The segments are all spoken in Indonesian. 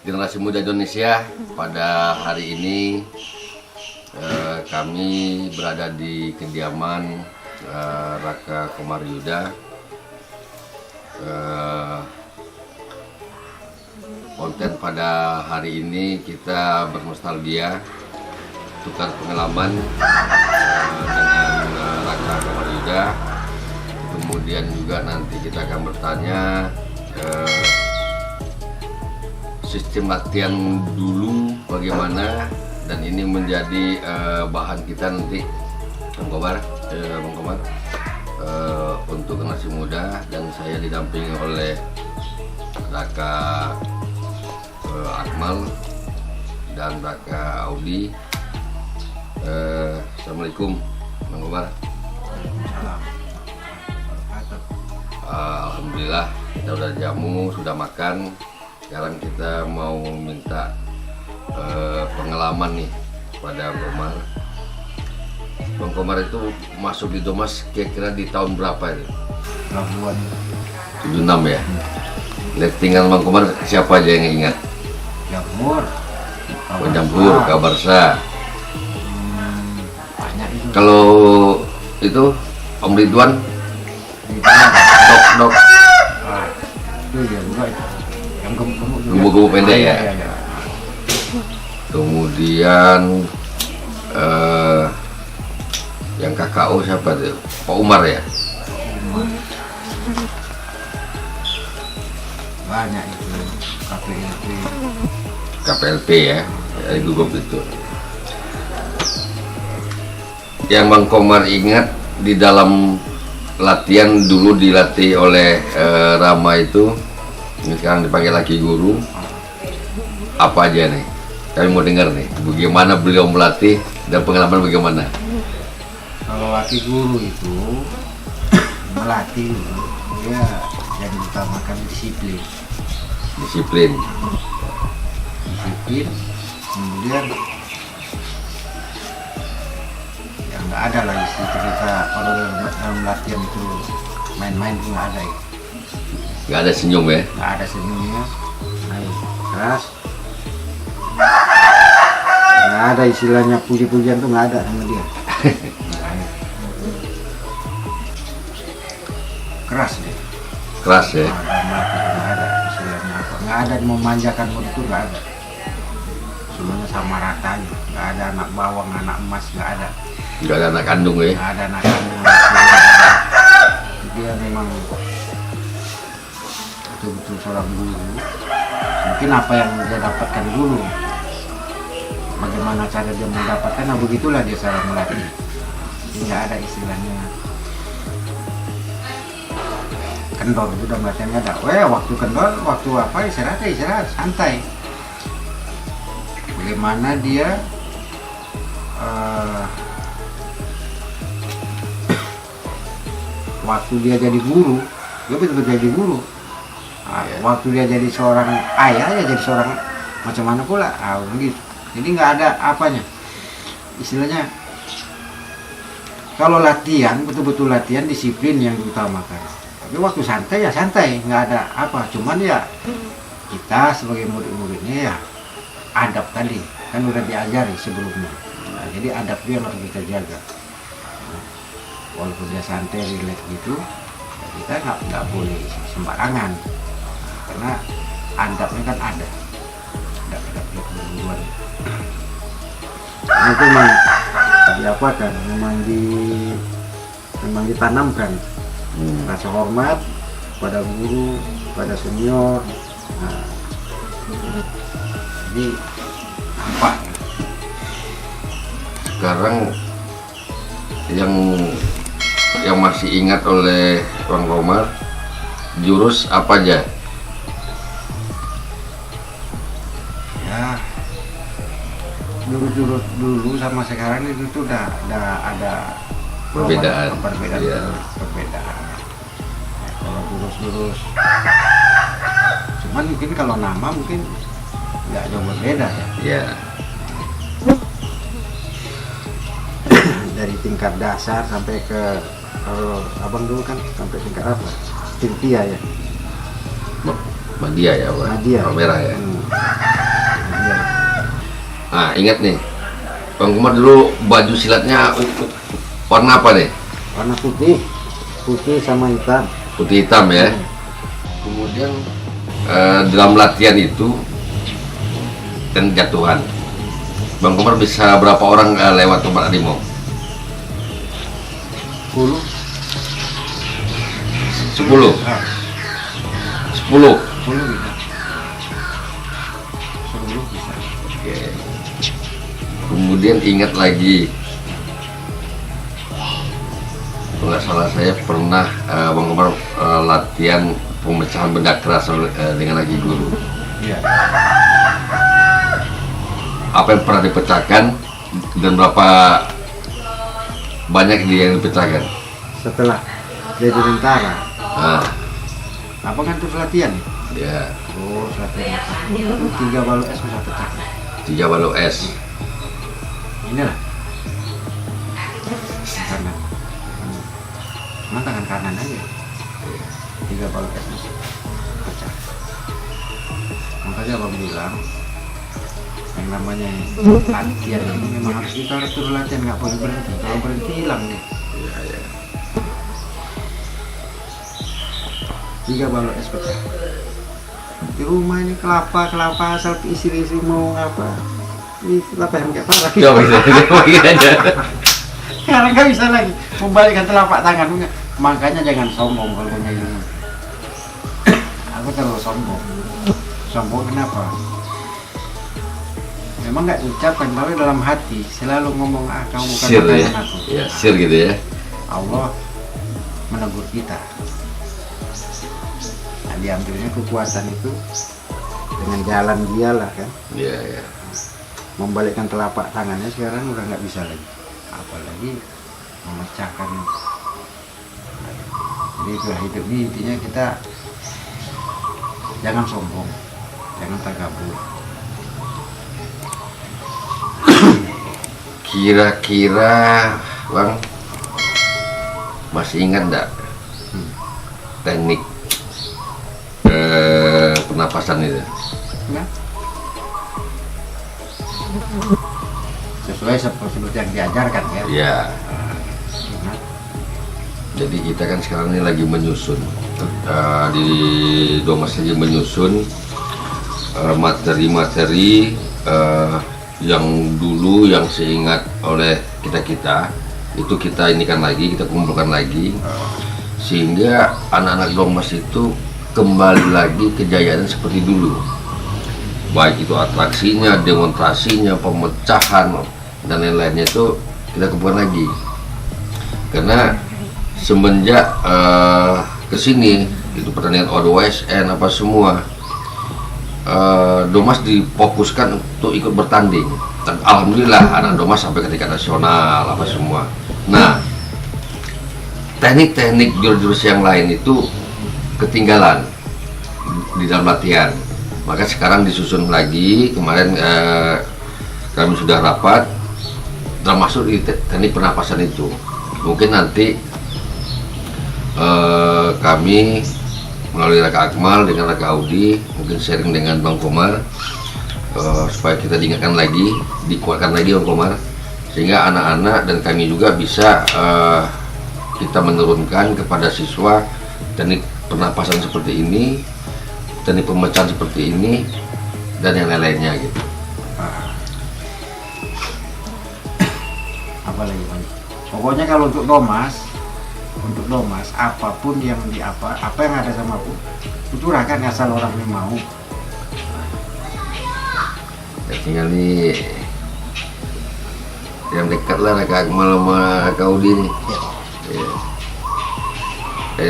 generasi muda Indonesia. Pada hari ini kami berada di kediaman Raka Komaryuda. Konten pada hari ini kita bernostalgia, tukar pengalaman dengan Raka Komaryuda. Kemudian juga nanti kita akan bertanya sistem latihan dulu bagaimana, dan ini menjadi bahan kita nanti Bang Komar, untuk generasi muda, dan saya didampingi oleh Raka Akmal dan Raka Audi. Assalamualaikum Bang Komar. Alhamdulillah kita udah jamu, sudah makan. Sekarang kita mau minta pengalaman nih pada Bang Komar. Bang Komar itu masuk di Domas kira-kira di tahun berapa itu? 76 ya? Lihat tinggal Bang Komar, siapa aja yang ingat? Jamur, Pencampur, Kabarsa. banyak itu. Kalau itu Om Ridwan, Dok, Itu dia juga itu. Yang gemuk-gemuk juga. gemuk-gemuk pendek ya? Iya. Kemudian yang KKO siapa tuh? Pak Umar ya? Banyak itu. KPLP. KPLP ya, dari gugup itu. Yang Bang Komar ingat di dalam latihan dulu dilatih oleh Rama itu, ini sekarang dipanggil laki guru, apa aja nih? Kami mau dengar nih, bagaimana beliau melatih dan pengalaman bagaimana? Kalau laki guru itu melatih, dia yang diutamakan disiplin. Disiplin. Kemudian ya nggak ada lagi cerita kalau dalam latihan itu main-main itu nggak ada ya. Nggak ada senyum ya? Nggak ada senyumnya, ayo keras. Nggak ada istilahnya puji-pujian tuh, nggak ada sama dia. Keras deh. Keras ya? Nggak ada istilahnya apa, nggak ada memanjakan murid itu, nggak ada. Semuanya sama ratanya, nggak ada anak bawang, anak emas, nggak ada. Nggak ada anak kandung ya? Nggak ada anak kandung. Dia memang betul-betul seorang guru. Mungkin apa yang dia dapatkan dulu, bagaimana cara dia mendapatkan, nah begitulah dia cara melatih. Jadi nggak ada istilahnya kendor, udah latihannya ada. Waktu kendor, waktu apa istirahat, santai. Bagaimana dia waktu dia jadi guru, dia betul-betul jadi guru. Waktu dia jadi seorang ayah, ya jadi seorang macam mana pula, begitu. Jadi nggak ada apanya, istilahnya kalau latihan betul-betul latihan disiplin yang diutamakan. Tapi waktu santai ya santai, nggak ada apa. Cuman ya kita sebagai murid-muridnya ya adab tadi kan udah diajari sebelumnya. Nah, jadi adab itu yang harus kita jaga. Walaupun dia santai, relax gitu, ya kita nggak boleh sembarangan. Karena adabnya kan ada adab keguruan. Nah, itu memang diapakan, memang ditanamkan rasa hormat pada guru, pada senior. Nah, jadi nampak. Sekarang yang masih ingat oleh Bang Komar, jurus apa aja? Ya, jurus-jurus dulu sama sekarang itu tuh udah ada Perbedaan. Iya. Perbedaan. Ya, kalau jurus-jurus, cuman mungkin kalau nama mungkin nggak jauh berbeda ya. Ya, Dari tingkat dasar sampai ke, kalau abang dulu kan sampai tingkat apa? Tingtia ya. Madia ya, Pak? Madia. Oh, merah ya. Iya. Nah, ingat nih, Bang Komar dulu baju silatnya warna apa nih? Warna putih, putih sama hitam. Putih hitam ya. Kemudian dalam latihan itu dan jatuhan, Bang Komar bisa berapa orang lewat tempat harimau? 10. 10. Ah, 10. 10 bisa. 10 bisa. Oke. Kemudian ingat lagi, kalau nggak salah saya pernah Bang Komar latihan pemecahan benda keras dengan lagi guru. Iya. Apa yang pernah dipecahkan dan berapa banyak dia yang dipecahkan? Setelah jadi tentara, Nah, apa kan terus latihan? ya, Oh, latihan. 3 balu es bisa pecah. 3 balok es. Inilah. Kanan. Cuma tangan kanan aja. 3 balu es bisa pecah. Makanya abang bilang yang namanya latihan ini memang harus kita terus latihan, nggak boleh berhenti. Kalau berhenti hilang nih. Ya, ya. 3 balok es pecah. Di rumah ini kelapa asal isi mau apa? Ini kelapa yang kayak apa? Coba kita aja. Karena nggak bisa lagi membalikkan telapak tangan. Makanya jangan sombong kalau punya ilmu. Aku terlalu sombong. Sombong kenapa? Memang nggak ucapkan, tapi dalam hati selalu ngomong kamu bukan Sir ya, makanan aku. ya sir gitu ya. Allah menegur kita. Nah, diambilnya kekuatan itu dengan jalan dialah kan. Iya, ya. Membalikkan telapak tangannya sekarang udah nggak bisa lagi, apalagi memecahkan. Jadi itulah hidup ini, intinya kita jangan sombong, jangan takabur. Kira-kira Bang masih ingat enggak teknik pernapasan itu? Enggak? Sesuai seperti yang diajarkan ya. Ya. Ingat. Jadi kita kan sekarang ini lagi menyusun di Domas lagi menyusun materi-materi yang dulu yang seingat oleh kita itu kita inikan lagi, kita kumpulkan lagi sehingga anak-anak Domas itu kembali lagi kejayaan seperti dulu, baik itu atraksinya, demonstrasinya, pemecahan dan lain-lainnya itu kita kumpulkan lagi. Karena semenjak kesini itu pertandingan ODWSN apa semua, Domas difokuskan untuk ikut bertanding. Dan alhamdulillah anak Domas sampai ke tingkat nasional apa semua. Nah, teknik-teknik jurus-jurus yang lain itu ketinggalan di dalam latihan. Maka sekarang disusun lagi. Kemarin kami sudah rapat, termasuk di teknik pernapasan itu. Mungkin nanti kami melalui Raka Akmal dengan Raka Audi mungkin sharing dengan Bang Komar supaya kita diingatkan lagi, dikuatkan lagi Bang Komar, sehingga anak-anak dan kami juga bisa kita menurunkan kepada siswa teknik pernapasan seperti ini, teknik pemecahan seperti ini, dan yang lain-lainnya gitu. Apalagi Bang? Pokoknya kalau untuk Domas apapun yang apa yang ada sama aku curahkan asal orang yang mau. Ya, tinggal nih yang dekat lah Raka Akmal sama Raka Audi nih. Ya.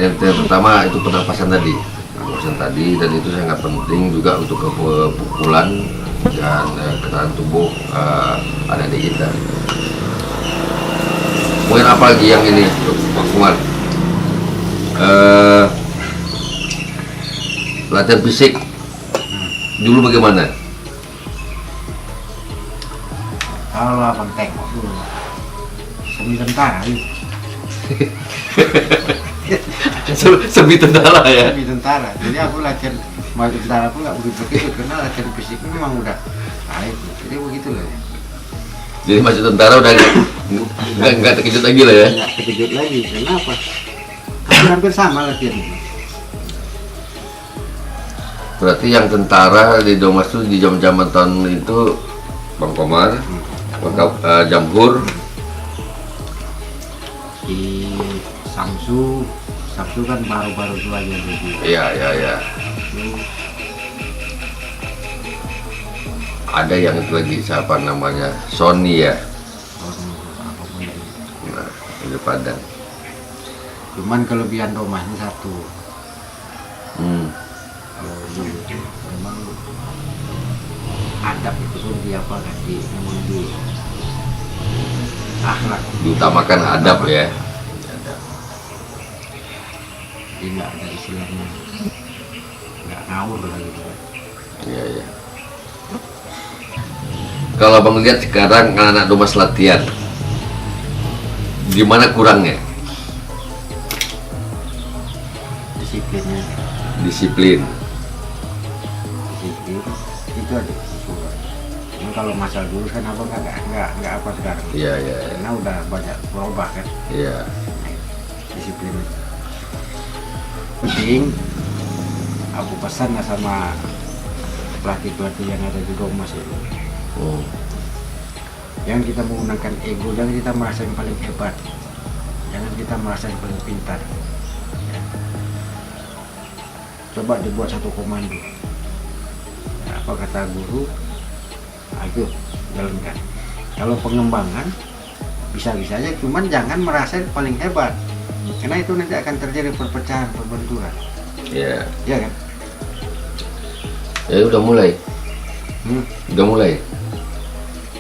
Yang pertama itu pernapasan tadi, dan itu sangat penting juga untuk kepukulan dan ketahanan tubuh adik-adik kita. Mungkin apa lagi yang ini Pak Kumar? Latihan fisik dulu bagaimana? Kalau abang tengok dulu semi tentara itu. Semi tentara ya. Semi tentara. Jadi aku latihan mau tentara pun nggak begitu begitu karena latihan fisiknya memang udah baik. Jadi begitu loh ya. Jadi masuk tentara udah nggak terkejut lagi lah ya. Nggak terkejut lagi. Kenapa? Hampir sama latihan ini. Berarti yang tentara di Domas itu di zaman tahun itu Bang Komar, Jamhur, Di Samsu kan baru-baru itu aja jadi. iya. Ada yang itu lagi siapa namanya Sony ya, Apapun itu. nah itu Padang. Cuman kelebihan Domasnya satu. Kalau dulu itu memang adab itu pun di apa kan memang di akhlak Diutamakan adab ya. jadi nggak ada istilahnya nggak ngawur lah gitu. Iya. Kalau Bang lihat sekarang anak Domas latihan, gimana kurangnya? Disiplinnya Disiplin. disiplin itu ada sesuai. Cuman kalau masalah dulu kan apa nggak apa sekarang. Iya. Karena udah banyak berubah kan Iya. disiplin itu. Penting aku pesan lah sama pelatih yang ada di Domas itu. Jangan kita menggunakan ego, jangan kita merasa yang paling hebat, jangan kita merasa yang paling pintar ya. Coba dibuat satu komando ya, apa kata guru, ayo jalankan. Kalau pengembangan bisa-bisa aja, cuman jangan merasa yang paling hebat, karena itu nanti akan terjadi perpecahan, perbenturan. Iya. Ya kan? Ya udah mulai.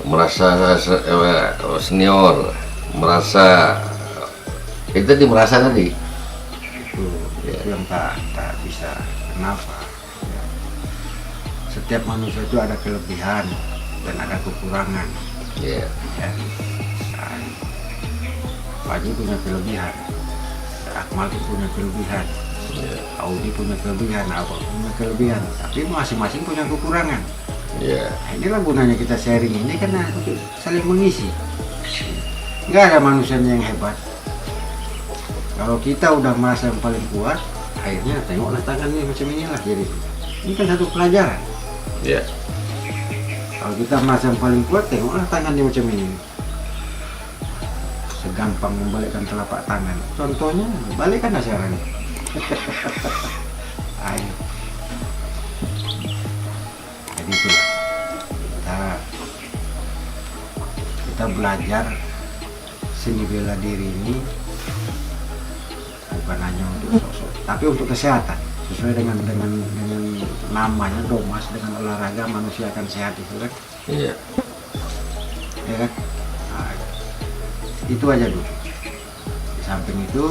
Merasa senior, merasa itu merasa tadi. Itu yang tak bisa. Kenapa ya. Setiap manusia itu ada kelebihan dan ada kekurangan Iya. ya. Nah, Pak Haji punya kelebihan, Akmal itu punya kelebihan, Audi punya kelebihan, Abang punya kelebihan, tapi masing-masing punya kekurangan. Iya. Nah, inilah gunanya kita sharing ini, karena untuk saling mengisi. Nggak ada manusianya yang hebat. Kalau kita udah merasa yang paling kuat, akhirnya tengoklah tangannya macam inilah. Jadi ini kan satu pelajaran. Iya. Kalau kita merasa yang paling kuat, tengoklah tangannya macam ini. Segampang membalikkan telapak tangan. Contohnya, balikkan asyaranya. Ayo. Jadi itulah kita belajar seni bela diri ini bukan hanya untuk sosok, tapi untuk kesehatan. Sesuai dengan namanya Domas, dengan olahraga manusia akan sehat itu kan. Iya. Ya kan? Nah, itu aja dulu. Di samping itu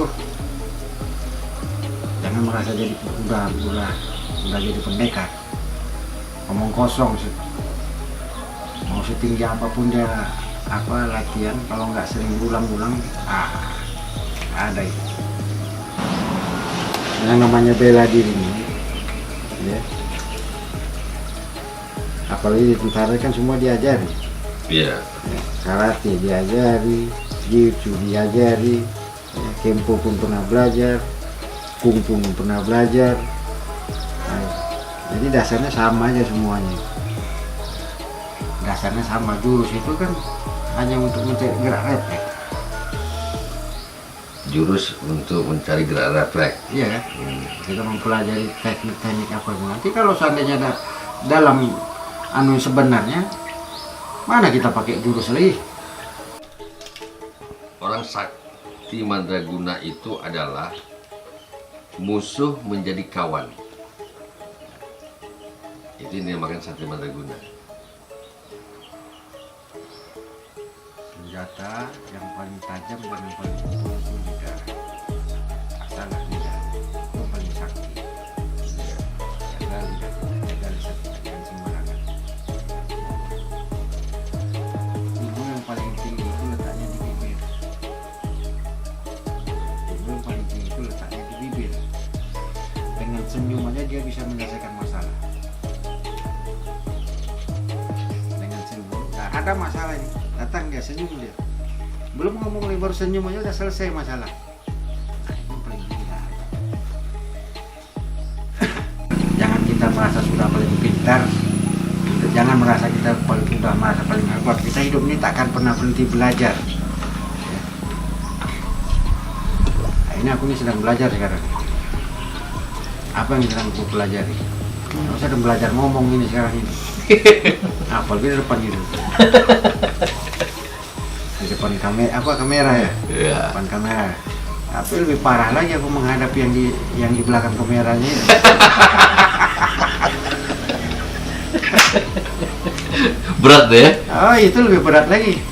jangan merasa jadi udah jadi pendekar. Ngomong kosong sih. Mau setinggi apapun dia latihan, kalau nggak sering ulang-ulang, ada itu. Yang namanya bela diri ini, ya. Apalagi di tentara kan semua diajari. Iya. Ya, karate diajari, jiu-jitsu diajari, ya, kempo pun pernah belajar, kungfu pun pernah belajar. Nah, jadi dasarnya sama aja semuanya. Dasarnya sama, jurus itu kan hanya untuk mencari gerak refleks. Jurus untuk mencari gerak refleks. Iya kan? Kita mempelajari teknik-teknik apa. Nanti kalau seandainya ada dalam sebenarnya, mana kita pakai jurus lagi? Orang sakti mandraguna itu adalah musuh menjadi kawan. Itu dinamakan sakti mandraguna. Senjata yang paling tajam dan yang paling empuk itu lidah. Asalah lidah itu paling sakti. Jaga lidah, jaga lisan, jangan sembarangan. Ilmu yang paling tinggi itu letaknya di bibir. Ilmu yang paling tinggi itu letaknya di bibir. Dengan senyum aja dia bisa menyelesaikan masalah. ada masalah ini, datang dia senyum dia, belum ngomong nih baru senyum aja udah selesai masalah. Nah, itu paling gila. Jangan kita merasa sudah paling pintar, jangan merasa kita sudah merasa paling hebat. Kita hidup ini takkan pernah berhenti belajar. Nah, ini aku ini sedang belajar sekarang. Apa yang sedang aku pelajari? Aku sedang belajar ngomong ini sekarang ini. Apalagi di depan gitu. Di depan kamera ya? Iya. Depan kamera. Tapi lebih parah lagi aku menghadapi yang di belakang kameranya. Berat ya? Oh, itu lebih berat lagi.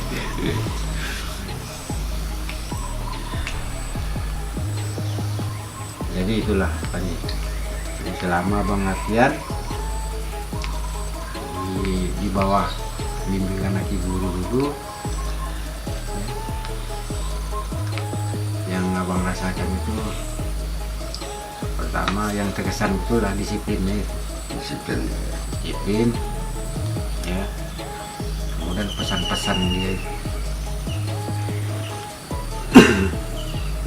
Jadi itulah tadi. Jadi selama Bang latihan di bawah bimbingan Aki Guru dulu, yang abang rasakan itu pertama yang terkesan itu lah disiplinnya itu. Disiplin ya, kemudian pesan-pesan dia itu.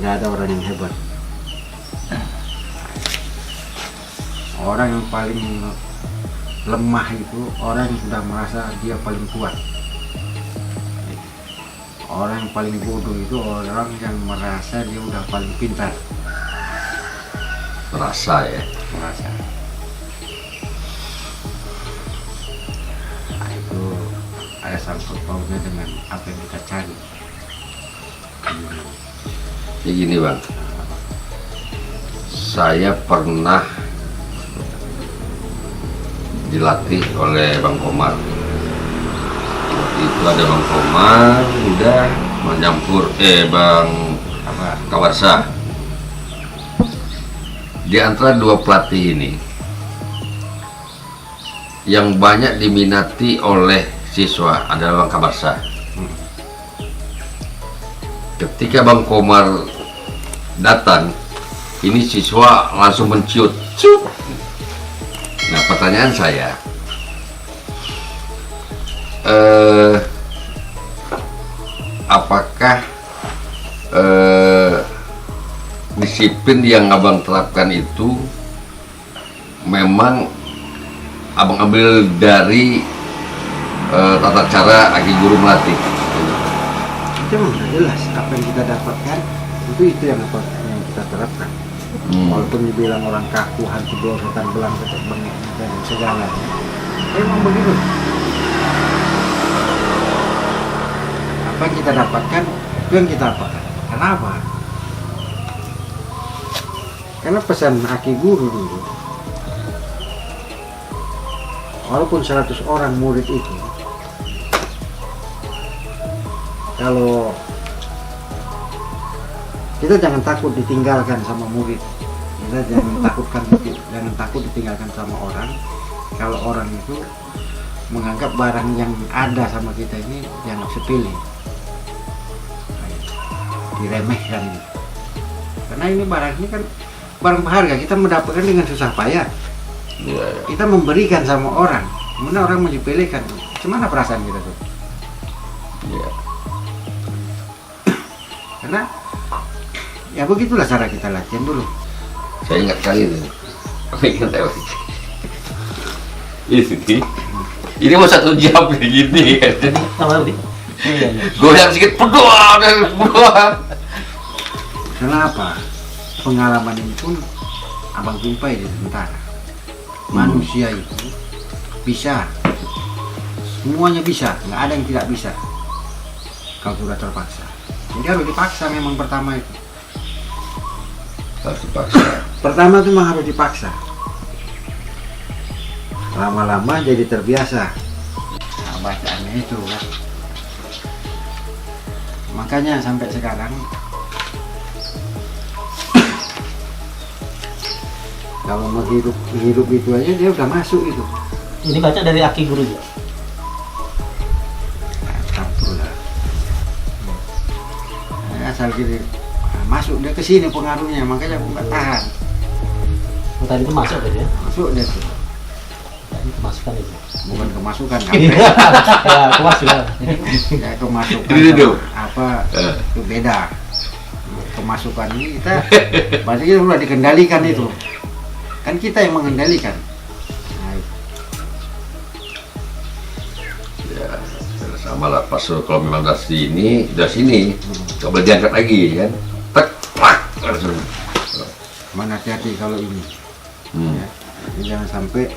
Nggak ada orang yang hebat, orang yang paling lemah itu orang yang sudah merasa dia paling kuat. Orang yang paling bodoh itu orang yang merasa dia udah paling pintar. Merasa ya? Merasa. Nah, itu ada sangkut pautnya dengan apa yang kita cari. Ya gini Bang, saya pernah dilatih oleh Bang Komar. Waktu itu ada Bang Komar, udah menyampur Bang Kawarsa. Di antara dua pelatih ini, yang banyak diminati oleh siswa adalah Bang Kawarsa. Ketika Bang Komar datang, ini siswa langsung menciut. Ciut. Nah, pertanyaan saya, apakah disiplin yang abang terapkan itu memang abang ambil dari tata cara Aki Guru melatih? Itu memang sudah jelas apa yang kita dapatkan itu yang kita terapkan. Walaupun dibilang orang kaku, hantu dor, setan belang, dan segala, memang begitu. Apa yang kita dapatkan itu yang kita dapatkan. Kenapa? Karena pesan Aki Guru dulu, walaupun 100 orang murid itu, kalau kita jangan takut ditinggalkan sama murid, kita jangan takut ditinggalkan sama orang. Kalau orang itu menganggap barang yang ada sama kita ini dianggap sepele, diremehkan. Karena ini barang ini kan barang berharga, kita mendapatkan dengan susah payah. Kita memberikan sama orang, mana orang menyepelekan, gimana perasaan kita tuh? Karena ya begitulah cara kita latihan dulu. Saya ingat kali itu. Ini mau 1 jam kayak gini kan. Goyang sedikit berdoa dan berdoa. Kenapa? Pengalaman ini pun abang jumpai di sementara. Manusia itu bisa, semuanya bisa, nggak ada yang tidak bisa. Kalau sudah terpaksa, jadi harus dipaksa memang pertama itu. Harus dipaksa. Pertama itu memang harus dipaksa. Lama-lama jadi terbiasa. Nah, bacaannya itu kan. Makanya sampai sekarang kalau mau hidup itu aja dia udah masuk itu. Ini baca dari Aki Guru ya? Alhamdulillah. Asal gini masuk dia ke sini pengaruhnya, makanya aku nggak tahan. Tadi itu masuk tadi ya? Masuk dia tuh. Tadi kemasukan itu. bukan kemasukan Ya, kampret. kemasukan. Ya kemasukan Ini dulu. apa itu beda. Kemasukan ini kita berarti kita sudah dikendalikan itu. Kan kita yang mengendalikan. Nah, itu. Ya, sama lah pas kalau memang dari sini, coba diangkat lagi kan, tek, plak, langsung. Mana hati-hati kalau ini. Hmm. Ya. Ini jangan sampai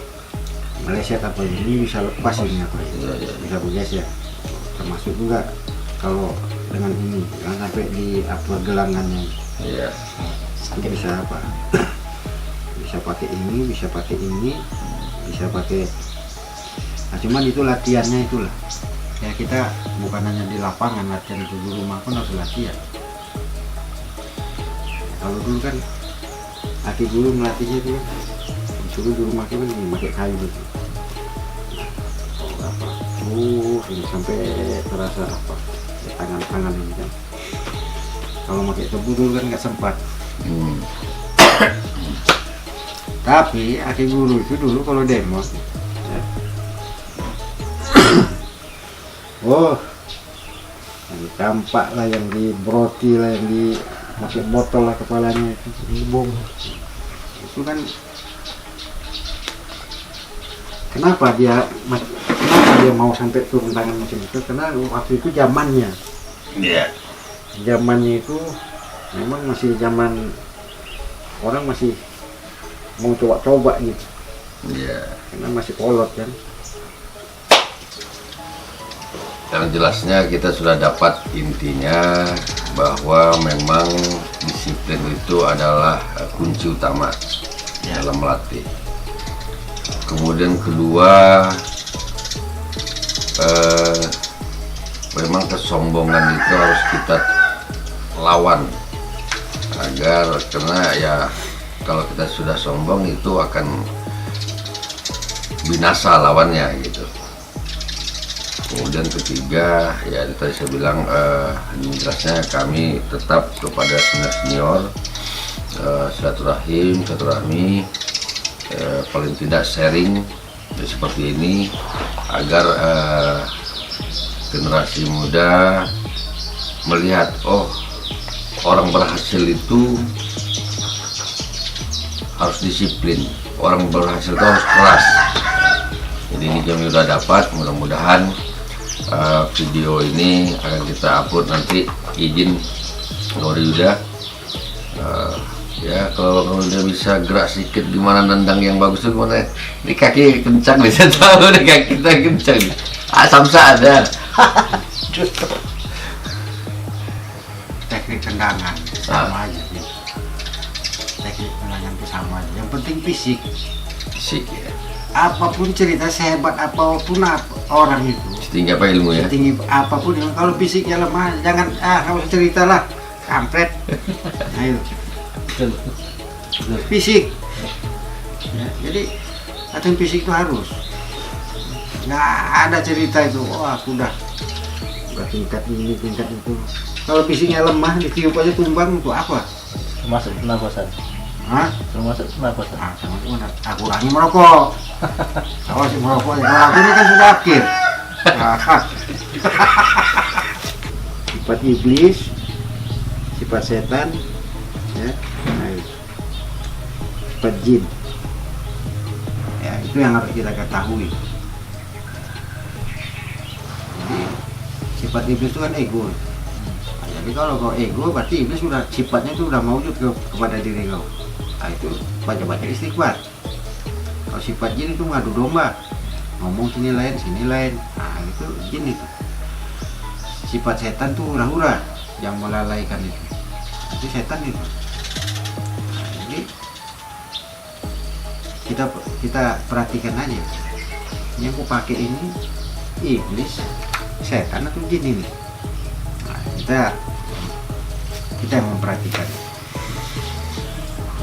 meleset apa ini bisa lepas ini apa ini. Ya, ya. Bisa bergeser. Termasuk juga kalau dengan ini jangan sampai di apa gelangannya. Iya. Itu bisa apa? Bisa pakai ini, bisa pakai ini, bisa pakai. Nah, cuman itu latihannya itulah. Ya kita bukan hanya di lapangan latihan itu, di rumah pun harus latihan. Kalau dulu kan aki guru melatihnya itu kan disuruh di rumah kita kan pakai kayu gitu. Apa? Ini sampai terasa apa? Ya, tangan-tangan ini kan. Kalau pakai tebu dulu kan nggak sempat. Hmm. Tapi aki guru itu dulu kalau demo ya. Oh, yang campak lah, yang di broti lah, yang di pakai botol lah kepalanya itu bom. Itu kan kenapa dia mau sampai turun tangan macam itu? Karena waktu itu zamannya. Iya. Zamannya itu memang masih zaman orang masih mau coba-coba gitu, Iya. karena masih kolot kan. Yang jelasnya kita sudah dapat intinya bahwa memang disiplin itu adalah kunci utama dalam melatih. Kemudian kedua, memang kesombongan itu harus kita lawan agar, karena ya kalau kita sudah sombong itu akan binasa lawannya gitu. Kemudian ketiga, ya tadi saya bilang jelasnya kami tetap kepada senior silaturahmi, paling tidak sharing ya, seperti ini agar generasi muda melihat, oh orang berhasil itu harus disiplin, orang berhasil itu harus keras. Jadi ini kami sudah dapat, mudah-mudahan video ini akan kita upload nanti, izin Nori Yuda. Ya kalau udah bisa gerak sedikit di mana nendang yang bagus itu mana, di kaki kencang bisa tahu, di kaki kita kencang, samsa ada. Teknik tendangan sama aja sih. Teknik tendangan itu sama aja. Yang penting fisik. Fisik ya. Apapun cerita, sehebat apapun orang itu, Setinggi apa ilmu ya? setinggi apapun, kalau fisiknya lemah jangan nggak usah cerita lah, kampret. Ayo Betul. Betul. fisik. Ya, jadi latihan fisik itu harus. Nggak ada cerita itu, wah aku udah tingkat ini tingkat itu. Kalau fisiknya lemah ditiup aja tumbang, untuk apa? Termasuk pernapasan. Hah? Termasuk pernapasan. Ah, sama gimana? Aku kurangi merokok. Awas si merokok. Kalau aku ini kan sudah akhir. Sifat iblis, sifat setan, ya, nah, sifat jin. Ya, itu yang harus kita ketahui. Jadi, sifat iblis itu kan ego. Nah, jadi kalau kau ego, berarti iblis sudah sifatnya itu sudah maujud kepada diri kau. Nah, itu baca-baca istighfar. Kalau sifat jin itu ngadu domba, ngomong sini lain. Nah, itu jin itu. Sifat setan tuh hura-hura yang melalaikan itu setan itu. Nah, jadi kita perhatikan aja. Ini aku pakai ini iblis, setan atau jin ini. Nah, kita yang memperhatikan.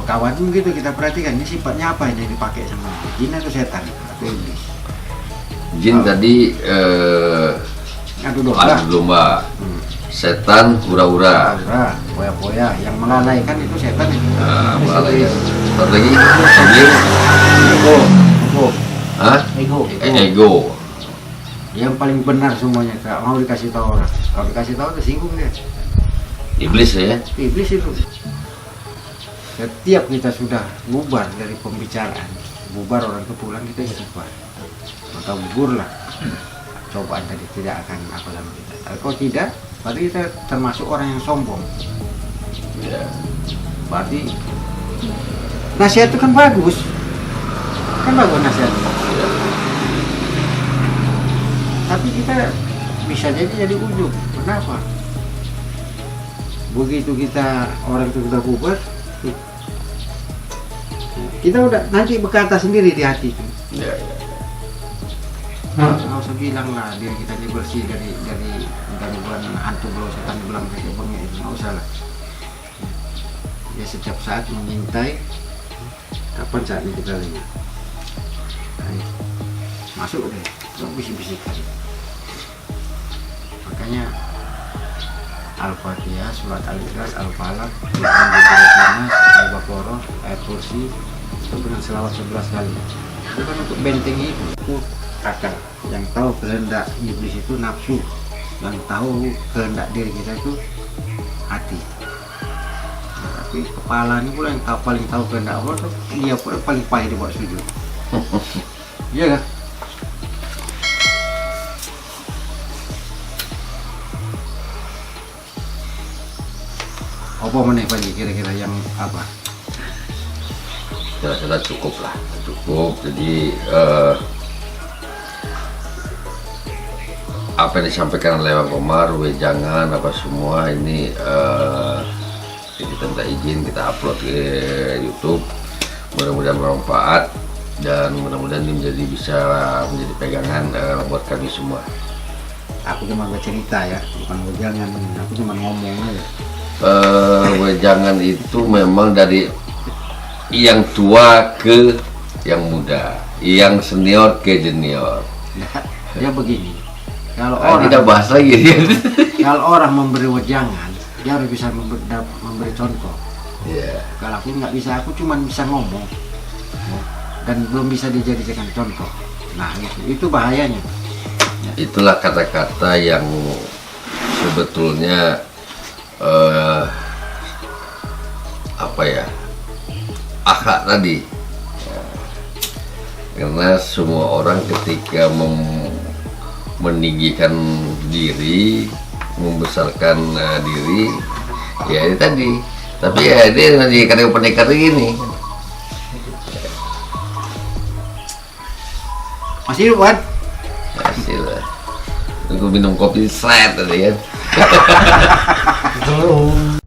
Kawan pun gitu, kita perhatikan ini sifatnya apa ini yang dipakai sama jin atau setan atau iblis. Jin tadi Adu domba. adu domba, setan hura-hura. Hura, boya-boya yang melalaikan itu setan itu. Nah, malah ya. Satu lagi, jin, Oh, Hah? Ego. Ego. Yang paling benar semuanya, gak mau dikasih tahu orang. Kalau dikasih tahu tersinggung dia. Iblis ya. Iblis itu. Setiap kita sudah bubar dari pembicaraan, bubar orang itu pulang, kita istighfar. Maka gugur lah cobaan tadi, tidak akan apa sama kita. Tapi kalau tidak, berarti kita termasuk orang yang sombong. Ya. Berarti nasihat itu kan bagus nasihat. Ya. Tapi kita bisa jadi ujub. Kenapa? Begitu kita orang itu sudah bubar, kita udah nanti berkata sendiri di hati itu. Ya. Nggak usah bilang lah diri kita ini bersih dari gangguan hantu belau setan belang kayak bengek itu, nggak usah lah. Ya setiap saat mengintai kapan saatnya kita lihat. Nah, masuk deh, bisik-bisik tadi. Makanya Al-Fatihah, Surat Al-Ikhlas, Al-Falaq, Al-Baqarah, ayat kursi itu dengan selawat 11 kali. Itu kan untuk bentengi itu akal. Yang tahu kehendak iblis itu nafsu, yang tahu kehendak diri kita itu hati. Nah, tapi kepala ini pula yang paling tahu kehendak Allah tuh, dia pula paling payah dibuat sujud. Iya kan? Apa meneh Panji kira-kira yang apa? Kira-kira cukup lah, cukup. Jadi apa yang disampaikan oleh Bang Komar, wejangan apa semua ini kita minta izin, kita upload ke YouTube. Mudah-mudahan bermanfaat dan mudah-mudahan ini bisa menjadi pegangan buat kami semua. Aku cuma bercerita ya, bukan wejangan. Aku cuma ngomong aja. Wejangan itu memang dari yang tua ke yang muda, yang senior ke junior. Ya begini, kalau Nah, orang kita bahas lagi. kalau orang memberi wejangan, dia harus bisa memberi contoh. Ya, Kalau aku nggak bisa, aku cuma bisa ngomong dan belum bisa dijadikan contoh. Nah itu bahayanya. itulah kata-kata yang sebetulnya apa ya, akhlak tadi. Ya, karena semua orang ketika meninggikan diri, membesarkan diri, ya ini tadi. Tapi ya dia nanti pendekar gini. Masih hidup kan? Hasil. Aku minum kopi seret tadi kan. Belum.